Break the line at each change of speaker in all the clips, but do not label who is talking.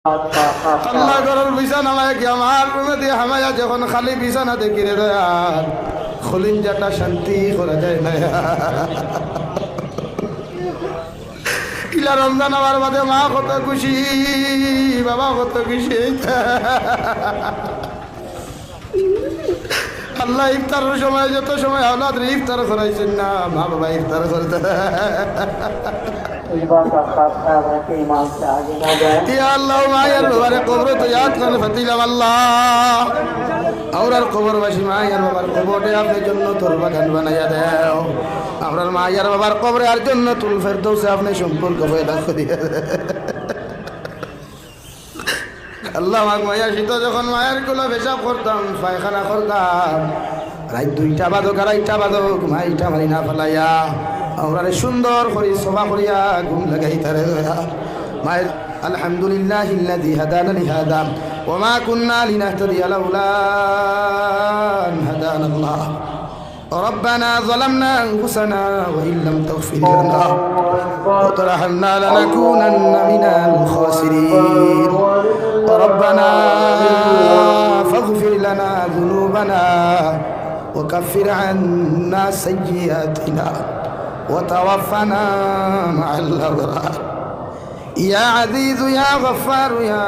আল্লাহ ঘরের বিছানা কি আমার রুমে দিয়ে হামায়া যখন খালি বিছানা দেখি রে দয়াল খলিন যাটা শান্তি করা যায় না ইলা রমজান আমার বাদে মা কত খুশি বাবা কত খুশি আল্লাহ ইফতারের সময় যত সময় আওলাদ ইফতার করাইছেন না মা বাবা ইফতার করতে আল্লাহ মায়ের বাবারে কবর তো ইয়াদ করে ফাতিলাম আল্লাহ আর কবরবাসী মায়ের বাবার কবরে আপনার জন্য তোর বাগান বানাইয়া দেও আপনার মায়ের বাবার কবরে আর জন্য তুল ফেরদৌসে আপনি সম্পর্ক পয়দা করিয়া আল্লাহ মায়া শীত যখন মায়ের গুলো পেশাব করতাম পায়খানা করতাম রাত 2টা বাদক আর 2টা বাদক মাইটা মারি না ফেলাইয়া আমরা সুন্দর করি সভা করিয়া ঘুম লাগাই তারে মায়ের আলহামদুলিল্লাহিল্লাযী হাদানা লিহাদা ওয়া মা কুন্না লিনাহতাদিয়া লাউলা আন হাদানাল্লাহ ربنا ظلمنا أنفسنا وإن لم تغفر لنا وترحمنا لنكونن من الخاسرين ربنا فاغفر لنا ذنوبنا وكفر عنا سيئاتنا وتوفنا مع الأبرار يا عزيز يا غفار يا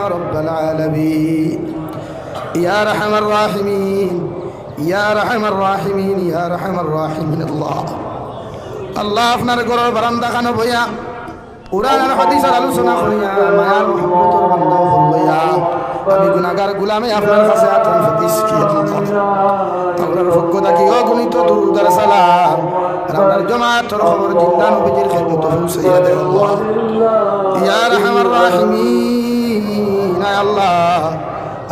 رب العالمين يا أرحم الراحمين يا أرحم الراحمين يا أرحم الراحمين الله الله আপনার ঘরের বারান্দা খানো বইয়া উড়ানের হাদিসের আলোচনা করিয়া মায়ার মুহাব্বতের বান্দা হইয়া আমি গুনাহগার গোলামে আপনার কাছে আতন ফতিস কি আপনার ভক্ততা কি অগণিত দুরুদ আর সালাম আপনার জামাতের খবর জিন্দা নবীর খিদমত পৌঁছাইয়া দেও আল্লাহ ইয়া আরহামার রাহিমিন আয় আল্লাহ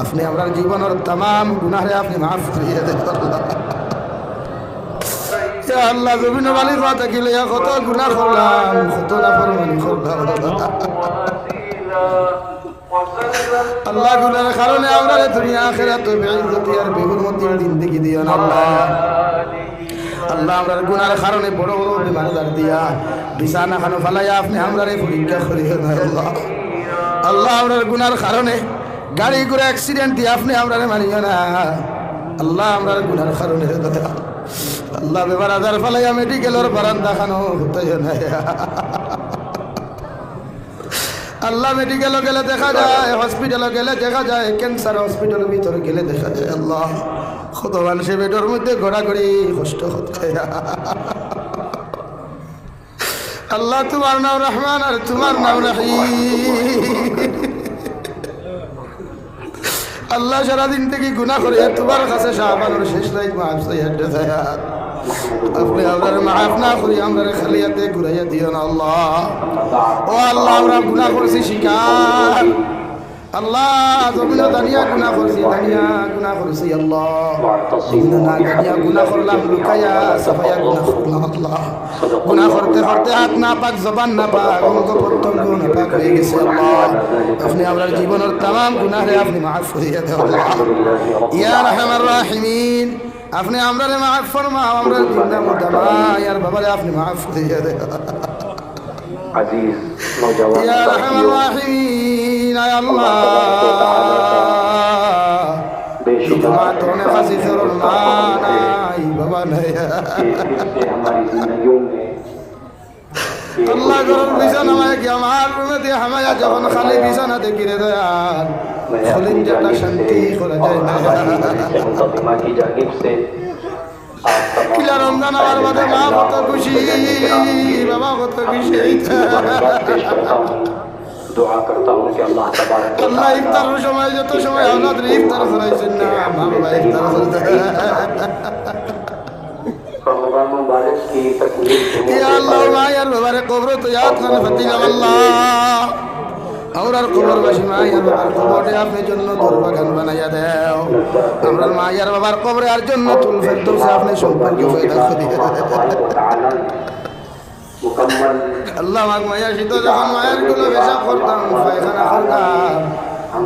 আপনি আপনার জীবনের तमाम গুনাহে আপনি maaf করিয়ে দেন আল্লাহ ইয়া আল্লাহ জমিন মালিক কথা কি লইয়া কত গুনাহ করলাম কত নাফরমানি করলাম আল্লাহ গুনার কারণে আমরা দুনিয়া আখিরাতে বেইজ্জতি আর বেহুরমতির জিন্দেগি দিও না আল্লাহ আল্লাহ আমরার গুনার কারণে বড় বড় বিমানদার দিয়া বিছানা খানো ফালাইয়া আপনি আমরারে পরীক্ষা করিও না আল্লাহ আল্লাহ আমরার গুনার কারণে গাড়ি ঘোড়া অ্যাক্সিডেন্ট দিয়ে আপনি আমরারে মানিও না আল্লাহ আমরার গুনার কারণে আল্লাহ বেবার আজার ফালাইয়া মেডিকেলের বারান্দা খানো হইতো না আল্লাহ মেডিকেলে গেলে দেখা যায় হসপিটালে গেলে দেখা যায় ক্যান্সার হসপিটালের ভিতরে গেলে দেখা যায় আল্লাহ কত মানুষ বেডের মধ্যে ঘোরাঘুরি কষ্ট হচ্ছে আল্লাহ তোমার নাম রহমান আর তোমার নাম রহিম আল্লাহ সারাদিন থেকে গুনাহ করে তোমার কাছে শাহবানোর শেষ রাত মাফ সাইয়াদে সায়াত আপনি আমরার মাফ না করি আমরার খালিয়াতে ঘুরাইয়া দিও না আল্লাহ ও আল্লাহ আমরা গুনাহ করছি শিকার আল্লাহ জমিনে দানিয়া গুনাহ করছি আল্লাহ দানিয়া গুনাহ করলাম লুকায়া সাফায়া গুনাহ করলাম আল্লাহ গুনাহ করতে করতে হাত না পাক জবান না পাক অঙ্গ প্রত্যঙ্গ না পাক হয়ে গেছে আল্লাহ আপনি আমরার জীবনের तमाम গুনাহে আপনি maaf করিয়া দেন আল্লাহ ইয়া আরহামার রাহিমিন আপনি আমরারে maaf ফরমাও আমরার জিন্দা মুতামায়ার বাবারে আপনি maaf করিয়া দেন
عزيز نوجوان
يا ارحم الراحمين يا الله
बेशुमार
तो ने खासी फरमान आई बाबा ने
हमारी जिंदगियों में
अल्लाह गरल बिछाना माया कि আমার রুমে দিয়ে হামায়া যখন খালি বিছানা দেখি রে দয়াল খলিন যাটা শান্তি করা যায় না
मुकद्दमा की जानिब से
কিলা রমজান আমার বাদে মা কত খুশি বাবা কত খুশি
दुआ करता हूँ कि अल्लाह तबारक व
আল্লাহ ইফতারের সময় যত সময় আওলাদ ইফতার করাইছেন না মা বাবা ইফতার করতে
रमजान मुबारक की तकलीफ
ইয়া আল্লাহ মায়ের বাবারে কবর তো ইয়াদ করে ফাতিলাম আল্লাহ আর কবরবাসী মায়ের বাবার কবরে আপনার জন্য তোর বাগান বানাইয়া দেও আমরার মায়ের বাবার কবরে আর জন্য তুল ফেরদৌসে আপনি সম্পর্ক পয়দা করিয়া
मुकम्मल
আল্লাহ মায়া শীত যখন মায়ের গুলো পেশাব করতাম পায়খানা করতাম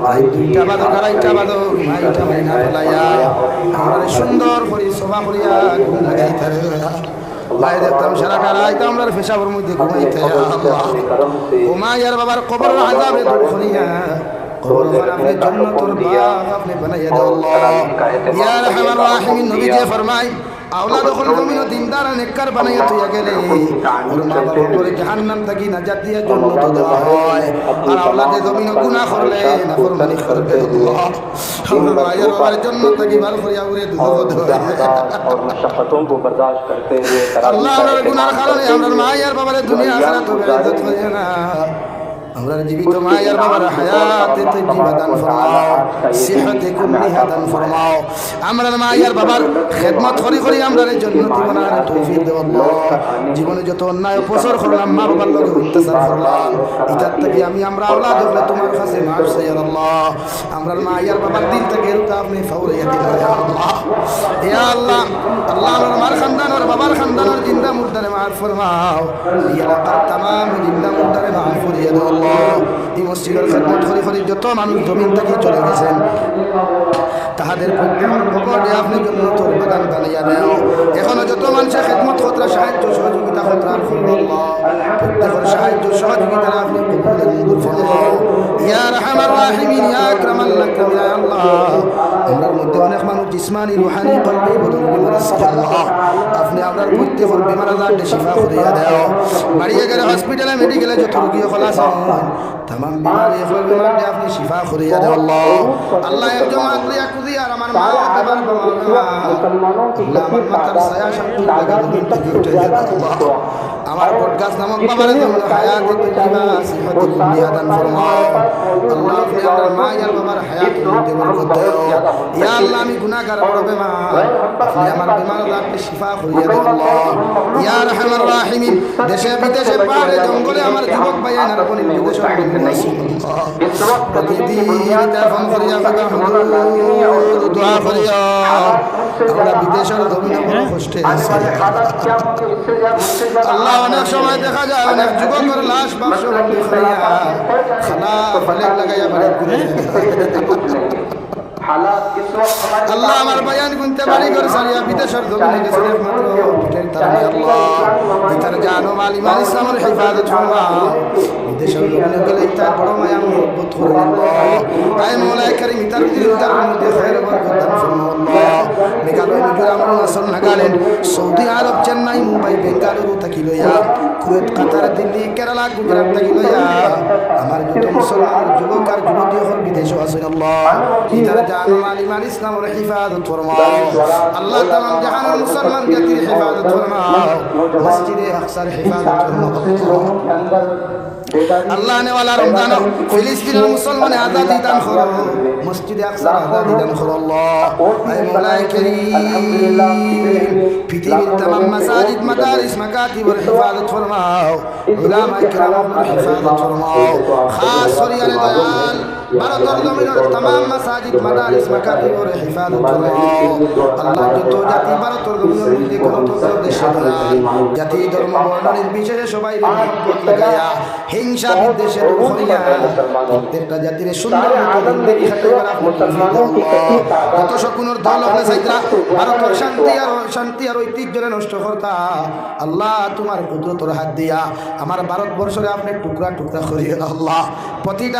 রাত 2টা বাদক আর 2টা বাদক মাইটা মারি না ফেলাইয়া আমরা সুন্দর করে সভা করিয়া ঘুম লাগাই তারে ভাই দেখতাম সারা কারাইতাম আমরা পেশাবের মধ্যে ঘুমাইতে আল্লাহ ঘুমাইয়ার বাবার কবর আযাবে দূর করিয়া কবর আপনি জান্নাতুল বাগ আপনি বানাইয়া দাও আল্লাহ ইয়া রাহমার রাহিমিন নবী যে ফরমায় আওলাদ হল জমিন দিনদার নেককার বানাইয়া তুইয়া গেলে ওর মা বাবা করে জাহান্নাম থেকে নাজাত দিয়া জান্নাত দেওয়া হয় আর আওলাদে জমিন গুনাহ করলে নাফরমানি করবে আল্লাহ আমরা ভাইয়ের বাবার জান্নাত থেকে বার করিয়া উরে দুধ দেওয়া
और मशक्क़तों को बर्दाश्त करते हुए
আল্লাহ আমরা গুনাহর কারণে আমরা মায়ের বাবার দুনিয়া আখিরাত ইজ্জত করিয়া না আমরা জীবিত মায়ের বাবার হায়াতে তজ্জিবা দান ফরমাও সিহতে কুল্লিহা দান ফরমাও আমরা মায়ের বাবার খেদমত করি করি আমরা জান্নাতি বানার তৌফিক দাও আল্লাহ জীবনে যত অন্যায় অপচর করলাম মা বাবার লগে অত্যাচার করলাম এটার থেকে আমরা আওলাদ হলে তোমার কাছে মাফ চাই আল্লাহ আমরা মায়ের বাবার দিল থেকে রুতা আপনি ফাউরাইয়া দিন ইয়া আল্লাহ ইয়া আল্লাহ আল্লাহ আমার মার খানদান আর বাবার খানদানের জিন্দা মুর্দারে মাফ ফরমাও ইয়া এলাকার तमाम জিন্দা মুর্দারে মাফ করিয়া দাও আল্লাহ এই মসজিদের খেদমত করি করি যত মানুষ জমিন থেকে চলে গেছেন তাহাদের পক্ষে আপনি জান্নাতুল বাগান বানাইয়া দাও এখনো যত মানুষের খেদমত করতে সাহায্য সহযোগিতা করতে আল্লাহ প্রত্যেকের সাহায্য সহযোগিতা আপনি কবুল মঞ্জুর ফরমাও ইয়া রাহমার রাহিমিন ইয়া আকরামাল আকরাম ইয়া আল্লাহ আমরার মধ্যে অনেক মানুষ জিসমানি রূহানি কলবি বদল বিমার আছে আল্লাহ আপনি আপনার প্রত্যেকের বিমার আজাদ শিফা করিয়া দাও বাড়িয়ে গেলে হসপিটালে মেডিকেলে যত রোগী খলাস হয় तमाम बीमारी हर बीमारी আপনি শিফা করিয়া দাও আল্লাহ আল্লাহ এক জমাত লিয়া কুদি আর আমার মা বাবার মুসলমানों की আমার মাথার ছায়া শক্তি লাগা দিন থেকে উঠে যায় আল্লাহ আমার পডকাস্ট নামক বাবার জন্য হায়াতে তজ্জিবা সিহতে কুল্লিয়া দান ফরমাও আল্লাহ আপনি আমার মা আর বাবার হায়াতে মধ্যে বরকত দাও ইয়া আল্লাহ আমি গুনাহগার বড় বেমার আপনি আমার বিমার আপনি শিফা করিয়া দাও আল্লাহ ইয়া রাহমার রাহিমিন দেশে বিদেশে পাহাড়ে জঙ্গলে আমার যুবক ভাইয়েরা আর কোন বিদেশে প্রতিদিন তেলফোন করিয়া দোয়া করিয়া আমরা বিদেশের জমিনে বড় কষ্টে আছি আল্লাহ অনেক সময় দেখা যায় অনেক যুবকের লাশ বাক্স খাইয়া খালা ফলেক লাগাইয়া বাড়ি ঘুরে আল্লাহ আমার বয়ান গুনতে বাড়ি ঘর সারিয়া বিদেশের জমিনে গেছে একমাত্র পিঠের তারাই আল্লাহ ইতার জানো মালি মাল ইসলামের হিফাজত ফরমাও বিদেশের জমিনে গেলে ইতার বড় মায়া মহব্বত করে আল্লাহ আয় মওলাই কারীম ইতার দিলদার মধ্যে খায়ের বরকত দান ফরমাও আল্লাহ মেঘালয় মিজোরাম অরুণাচল নাগাল্যান্ড সৌদি আরব চেন্নাই মুম্বাই বেঙ্গালুরু থাকি লইয়া কুয়েত কাতার দিল্লি কেরালা গুজরাট থাকি লইয়া আমার যত মুসলমান যুবক আর যুবতী হল বিদেশে আছেন আল্লাহ ইতার জানো মালি মাল ইসলামের হিফাজত ফরমাও আল্লাহ তামাম জাহানের মুসলমান জাতির হিফাজত ফরমাও মসজিদে আকসার হিফাজত ফরমাও আল্লাহ ने वाला रमजान फिलिस्तीन मुसलमान आजादी दान करो मस्जिद अक्सा आजादी दान करो अल्लाह ऐ मौला करीम पृथ्वीर तमाम मसाजिद मदारिस मकातिब और हिफाजत फरमाओ उलमा किराम और हिफाजत फरमाओ खास सरियाले दयाल भारतर जमीনের तमाम मसाजिद मदारिस मकातिब और हिफाजत फरमाओ अल्लाह যত জাতি ভারতের জমিনের মধ্যে গণতন্ত্র দেশে দয়াল জাতি ধর্ম বর্ণ নির্বিশেষে সবাই মহব্বত লাগায়া হিংসা বিদ্বেষে দূর করিয়া প্রত্যেকটা জাতির সুন্দর মতো জিন্দেগি খাটাইবার আপনি তৌফিক দাও আল্লাহ যত শকুনের দল হলে সাইতরা ভারতের শান্তি আর ঐতিহ্যরে নষ্ট করতা আল্লাহ তোমার কুদরতের হাত দিয়া আমার ভারতবর্ষরে আপনি টুকরা টুকরা করিয়া আল্লাহ প্রতিটা